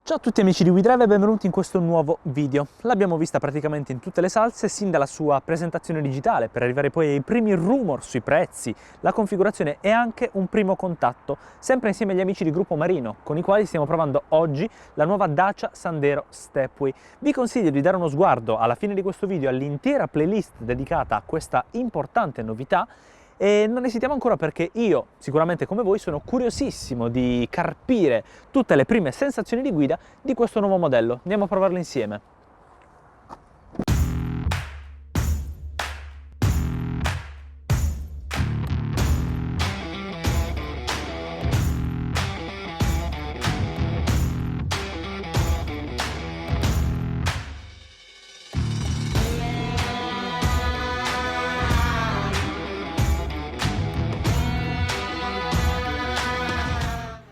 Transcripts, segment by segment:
Ciao a tutti amici di WeDrive e benvenuti in questo nuovo video. L'abbiamo vista praticamente in tutte le salse, sin dalla sua presentazione digitale, per arrivare poi ai primi rumor sui prezzi, la configurazione e anche un primo contatto, sempre insieme agli amici di Gruppo Marino, con i quali stiamo provando oggi la nuova Dacia Sandero Stepway. Vi consiglio di dare uno sguardo alla fine di questo video all'intera playlist dedicata a questa importante novità. E non esitiamo ancora perché io, sicuramente come voi, sono curiosissimo di carpire tutte le prime sensazioni di guida di questo nuovo modello. Andiamo a provarlo insieme.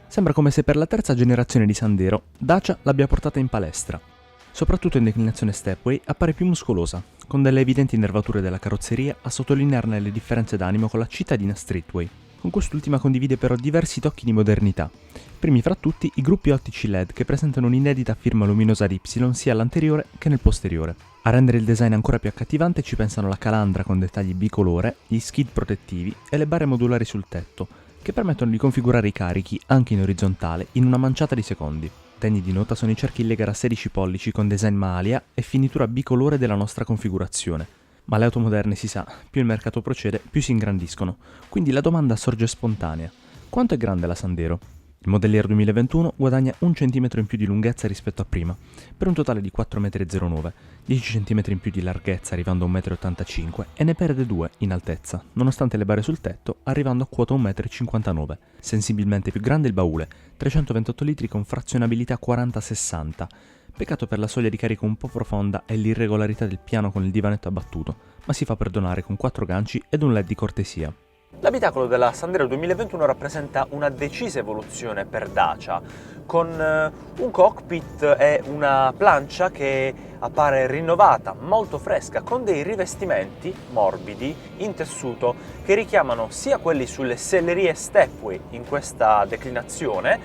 Sembra come se per la terza generazione di Sandero, Dacia l'abbia portata in palestra. Soprattutto in declinazione Stepway appare più muscolosa, con delle evidenti nervature della carrozzeria a sottolinearne le differenze d'animo con la cittadina Streetway. Con quest'ultima condivide però diversi tocchi di modernità, primi fra tutti i gruppi ottici LED che presentano un'inedita firma luminosa di Y sia all'anteriore che nel posteriore. A rendere il design ancora più accattivante ci pensano la calandra con dettagli bicolore, gli skid protettivi e le barre modulari sul tetto, che permettono di configurare i carichi anche in orizzontale in una manciata di secondi. Degni di nota sono i cerchi in lega da 16 pollici con design maglia e finitura bicolore della nostra configurazione. Ma le auto moderne, si sa, più il mercato procede, più si ingrandiscono, quindi la domanda sorge spontanea. Quanto è grande la Sandero? Il modellier 2021 guadagna 1 cm in più di lunghezza rispetto a prima, per un totale di 4,09 m, 10 cm in più di larghezza arrivando a 1,85 m e ne perde 2 in altezza, nonostante le barre sul tetto arrivando a quota 1,59 m. Sensibilmente più grande il baule, 328 litri con frazionabilità 40-60. Peccato per la soglia di carico un po' profonda e l'irregolarità del piano con il divanetto abbattuto, ma si fa perdonare con 4 ganci ed un LED di cortesia. L'abitacolo della Sandero 2021 rappresenta una decisa evoluzione per Dacia, con un cockpit e una plancia che appare rinnovata, molto fresca, con dei rivestimenti morbidi in tessuto che richiamano sia quelli sulle sellerie Stepway in questa declinazione,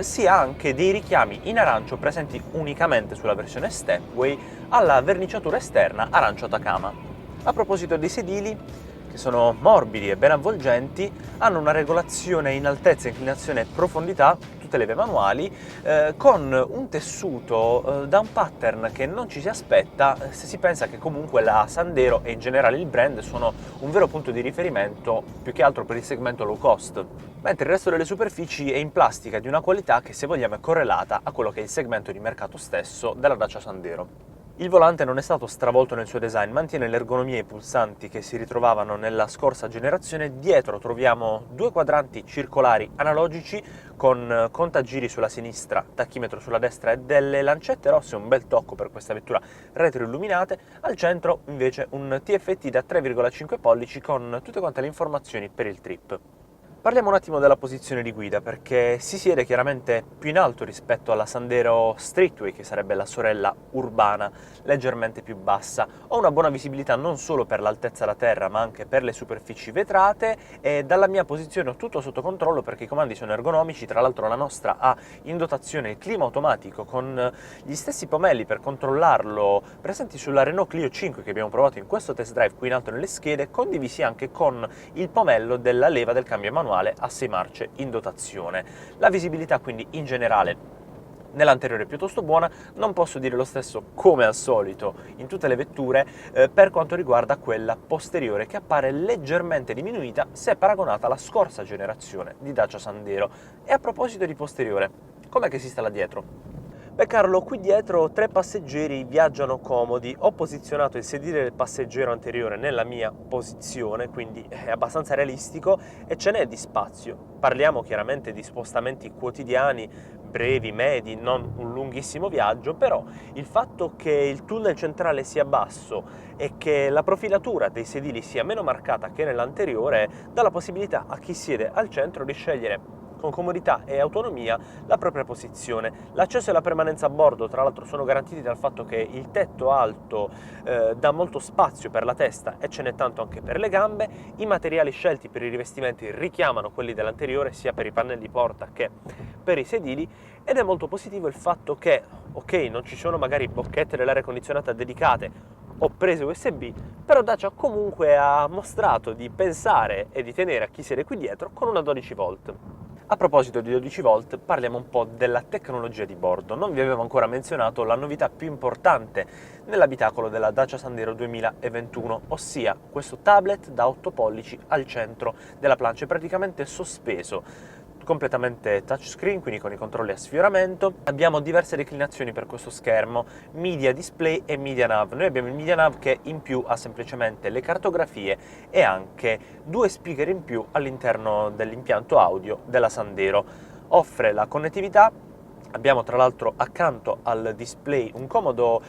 sia anche dei richiami in arancio presenti unicamente sulla versione Stepway alla verniciatura esterna arancio Atacama. A proposito dei sedili, che sono morbidi e ben avvolgenti, hanno una regolazione in altezza, inclinazione e profondità, tutte leve manuali, con un tessuto da un pattern che non ci si aspetta se si pensa che comunque la Sandero e in generale il brand sono un vero punto di riferimento più che altro per il segmento low cost, mentre il resto delle superfici è in plastica di una qualità che, se vogliamo, è correlata a quello che è il segmento di mercato stesso della Dacia Sandero. Il volante non è stato stravolto nel suo design, mantiene l'ergonomia e i pulsanti che si ritrovavano nella scorsa generazione. Dietro troviamo due quadranti circolari analogici con contagiri sulla sinistra, tachimetro sulla destra e delle lancette rosse, un bel tocco per questa vettura retroilluminate. Al centro invece un TFT da 3,5 pollici con tutte quante le informazioni per il trip. Parliamo un attimo della posizione di guida, perché si siede chiaramente più in alto rispetto alla Sandero Streetway, che sarebbe la sorella urbana, leggermente più bassa. Ho una buona visibilità non solo per l'altezza da terra, ma anche per le superfici vetrate, e dalla mia posizione ho tutto sotto controllo perché i comandi sono ergonomici. Tra l'altro la nostra ha in dotazione il clima automatico con gli stessi pomelli per controllarlo presenti sulla Renault Clio 5 che abbiamo provato in questo test drive qui in alto nelle schede, condivisi anche con il pomello della leva del cambio manuale a 6 marce in dotazione. La visibilità quindi in generale nell'anteriore è piuttosto buona. Non posso dire lo stesso, come al solito in tutte le vetture, per quanto riguarda quella posteriore, che appare leggermente diminuita se paragonata alla scorsa generazione di Dacia Sandero. E a proposito di posteriore, com'è che si sta là dietro? Beh Carlo, qui dietro 3 passeggeri viaggiano comodi. Ho posizionato il sedile del passeggero anteriore nella mia posizione, quindi è abbastanza realistico e ce n'è di spazio. Parliamo chiaramente di spostamenti quotidiani, brevi, medi, non un lunghissimo viaggio, però il fatto che il tunnel centrale sia basso e che la profilatura dei sedili sia meno marcata che nell'anteriore dà la possibilità a chi siede al centro di scegliere con comodità e autonomia la propria posizione. L'accesso e la permanenza a bordo, tra l'altro, sono garantiti dal fatto che il tetto alto dà molto spazio per la testa e ce n'è tanto anche per le gambe. I materiali scelti per i rivestimenti richiamano quelli dell'anteriore, sia per i pannelli porta che per i sedili, ed è molto positivo il fatto che, ok, non ci sono magari bocchette dell'aria condizionata dedicate o prese USB, però Dacia comunque ha mostrato di pensare e di tenere a chi siede qui dietro con una 12 volt. A proposito di 12 volt, parliamo un po' della tecnologia di bordo. Non vi avevo ancora menzionato la novità più importante nell'abitacolo della Dacia Sandero 2021, ossia questo tablet da 8 pollici al centro della plancia, praticamente sospeso, completamente touchscreen, quindi con i controlli a sfioramento. Abbiamo diverse declinazioni per questo schermo, Media Display e Media Nav. Noi abbiamo il Media Nav che in più ha semplicemente le cartografie e anche 2 speaker in più all'interno dell'impianto audio della Sandero. Offre la connettività. Abbiamo tra l'altro accanto al display un comodo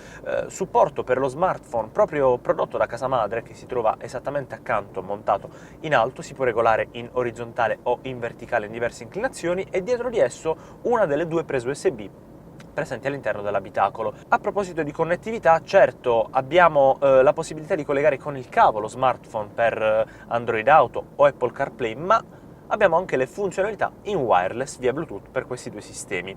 supporto per lo smartphone proprio prodotto da casa madre, che si trova esattamente accanto, montato in alto. Si può regolare in orizzontale o in verticale in diverse inclinazioni, e dietro di esso una delle 2 prese USB presenti all'interno dell'abitacolo. A proposito di connettività, certo abbiamo la possibilità di collegare con il cavo lo smartphone per Android Auto o Apple CarPlay, ma abbiamo anche le funzionalità in wireless via Bluetooth per questi 2 sistemi.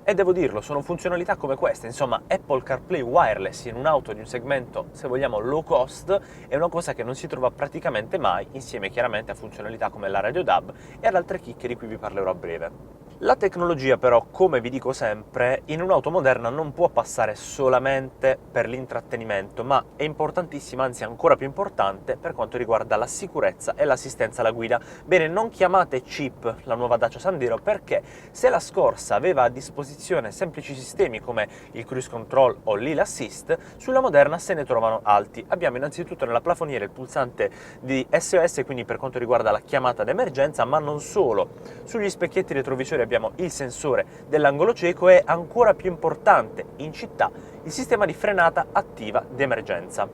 E devo dirlo, sono funzionalità come queste, insomma, Apple CarPlay wireless in un'auto di un segmento, se vogliamo, low cost, è una cosa che non si trova praticamente mai, insieme chiaramente a funzionalità come la radio DAB e ad altre chicche di cui vi parlerò a breve. La tecnologia però, come vi dico sempre, in un'auto moderna non può passare solamente per l'intrattenimento, ma è importantissima, anzi ancora più importante, per quanto riguarda la sicurezza e l'assistenza alla guida. Bene, non chiamate cheap la nuova Dacia Sandero, perché se la scorsa aveva a disposizione semplici sistemi come il cruise control o l'Hill Assist, sulla moderna se ne trovano alti. Abbiamo innanzitutto nella plafoniera il pulsante di SOS, quindi per quanto riguarda la chiamata d'emergenza, ma non solo. Sugli specchietti retrovisori abbiamo il sensore dell'angolo cieco e, ancora più importante in città, il sistema di frenata attiva d'emergenza.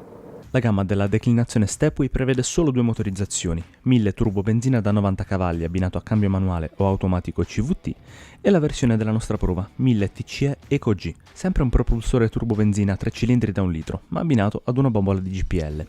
La gamma della declinazione Stepway prevede solo 2 motorizzazioni, 1000 turbo benzina da 90 cavalli abbinato a cambio manuale o automatico CVT, e la versione della nostra prova, 1000 TCE Eco G, sempre un propulsore turbo benzina a 3 cilindri da 1 litro, ma abbinato ad una bombola di GPL.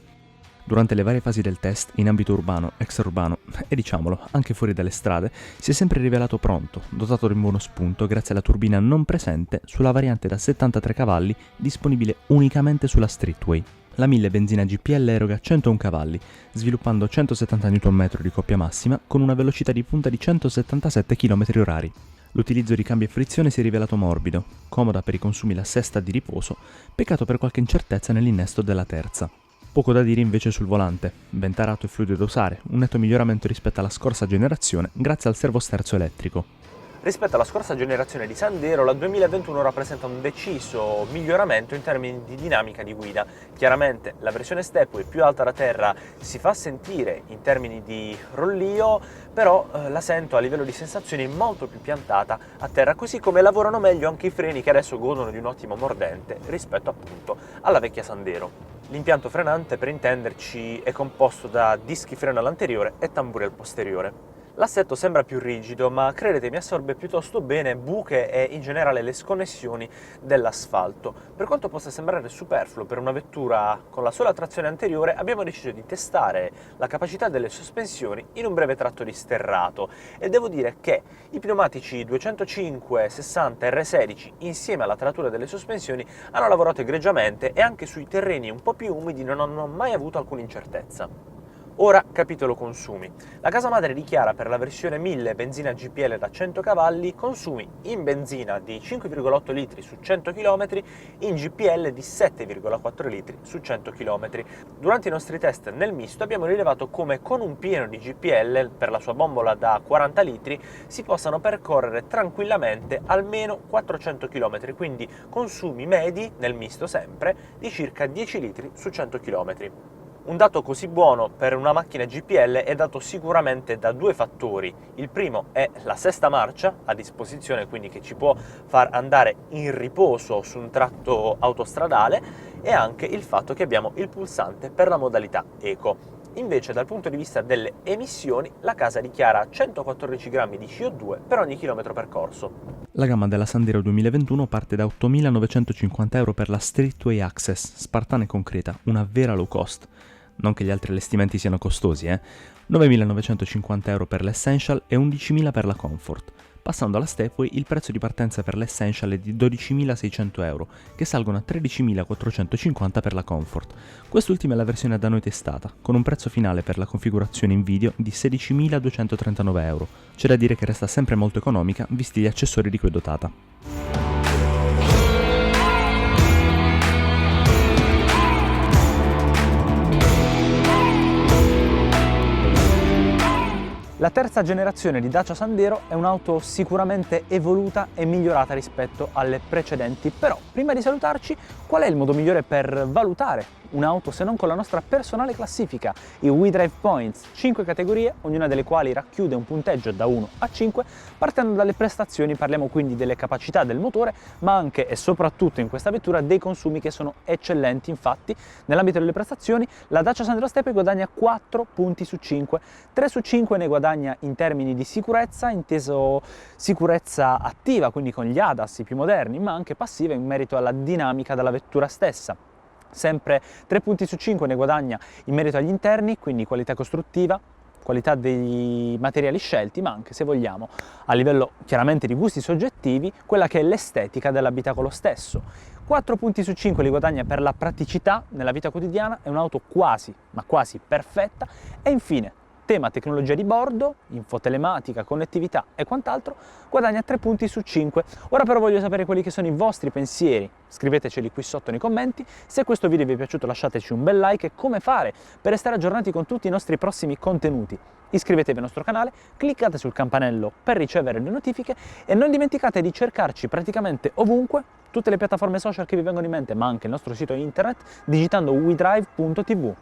Durante le varie fasi del test, in ambito urbano, extraurbano e, diciamolo, anche fuori dalle strade, si è sempre rivelato pronto, dotato di un buono spunto grazie alla turbina non presente sulla variante da 73 cavalli disponibile unicamente sulla Streetway. La 1000 benzina GPL eroga 101 cavalli, sviluppando 170 Nm di coppia massima con una velocità di punta di 177 km/h. L'utilizzo di cambio e frizione si è rivelato morbido, comoda per i consumi la sesta di riposo, peccato per qualche incertezza nell'innesto della terza. Poco da dire invece sul volante, ben tarato e fluido da usare, un netto miglioramento rispetto alla scorsa generazione grazie al servosterzo elettrico. Rispetto alla scorsa generazione di Sandero, la 2021 rappresenta un deciso miglioramento in termini di dinamica di guida. Chiaramente la versione Stepway più alta da terra si fa sentire in termini di rollio, però la sento a livello di sensazioni molto più piantata a terra, così come lavorano meglio anche i freni, che adesso godono di un ottimo mordente rispetto appunto alla vecchia Sandero. L'impianto frenante, per intenderci, è composto da dischi freno all'anteriore e tamburi al posteriore. L'assetto sembra più rigido, ma credetemi, assorbe piuttosto bene buche e in generale le sconnessioni dell'asfalto. Per quanto possa sembrare superfluo per una vettura con la sola trazione anteriore, abbiamo deciso di testare la capacità delle sospensioni in un breve tratto di sterrato, e devo dire che i pneumatici 205/60 R16 insieme alla taratura delle sospensioni hanno lavorato egregiamente, e anche sui terreni un po' più umidi non hanno mai avuto alcuna incertezza. Ora, capitolo consumi. La casa madre dichiara per la versione 1000 benzina GPL da 100 cavalli consumi in benzina di 5,8 litri su 100 km, in GPL di 7,4 litri su 100 km. Durante i nostri test nel misto abbiamo rilevato come con un pieno di GPL per la sua bombola da 40 litri si possano percorrere tranquillamente almeno 400 km, quindi consumi medi, nel misto sempre, di circa 10 litri su 100 km. Un dato così buono per una macchina GPL è dato sicuramente da 2 fattori. Il primo è la sesta marcia a disposizione, quindi che ci può far andare in riposo su un tratto autostradale, e anche il fatto che abbiamo il pulsante per la modalità Eco. Invece dal punto di vista delle emissioni la casa dichiara 114 grammi di CO2 per ogni chilometro percorso. La gamma della Sandero 2021 parte da 8.950 euro per la Streetway Access, spartana e concreta, una vera low cost. Non che gli altri allestimenti siano costosi, 9.950 euro per l'Essential e 11.000 per la Comfort. Passando alla Stepway, il prezzo di partenza per l'Essential è di 12.600 euro, che salgono a 13.450 per la Comfort. Quest'ultima è la versione da noi testata, con un prezzo finale per la configurazione in video di 16.239 euro. C'è da dire che resta sempre molto economica, visti gli accessori di cui è dotata. La terza generazione di Dacia Sandero è un'auto sicuramente evoluta e migliorata rispetto alle precedenti, però prima di salutarci, qual è il modo migliore per valutare un'auto se non con la nostra personale classifica, i WeDrive Points, 5 categorie, ognuna delle quali racchiude un punteggio da 1 a 5, partendo dalle prestazioni parliamo quindi delle capacità del motore, ma anche e soprattutto in questa vettura dei consumi che sono eccellenti. Infatti, nell'ambito delle prestazioni, la Dacia Sandero Stepway guadagna 4 punti su 5, 3 su 5 ne guadagna in termini di sicurezza, inteso sicurezza attiva, quindi con gli ADAS i più moderni, ma anche passiva in merito alla dinamica della vettura stessa. Sempre 3 punti su 5 ne guadagna in merito agli interni, quindi qualità costruttiva, qualità dei materiali scelti, ma anche, se vogliamo, a livello chiaramente di gusti soggettivi, quella che è l'estetica dell'abitacolo stesso. 4 punti su 5 li guadagna per la praticità nella vita quotidiana, è un'auto quasi, ma quasi perfetta. E infine, tema tecnologia di bordo, infotelematica, connettività e quant'altro, guadagna 3 punti su 5. Ora però voglio sapere quelli che sono i vostri pensieri, scriveteceli qui sotto nei commenti. Se questo video vi è piaciuto lasciateci un bel like e come fare per restare aggiornati con tutti i nostri prossimi contenuti. Iscrivetevi al nostro canale, cliccate sul campanello per ricevere le notifiche e non dimenticate di cercarci praticamente ovunque, tutte le piattaforme social che vi vengono in mente, ma anche il nostro sito internet, digitando wedrive.tv.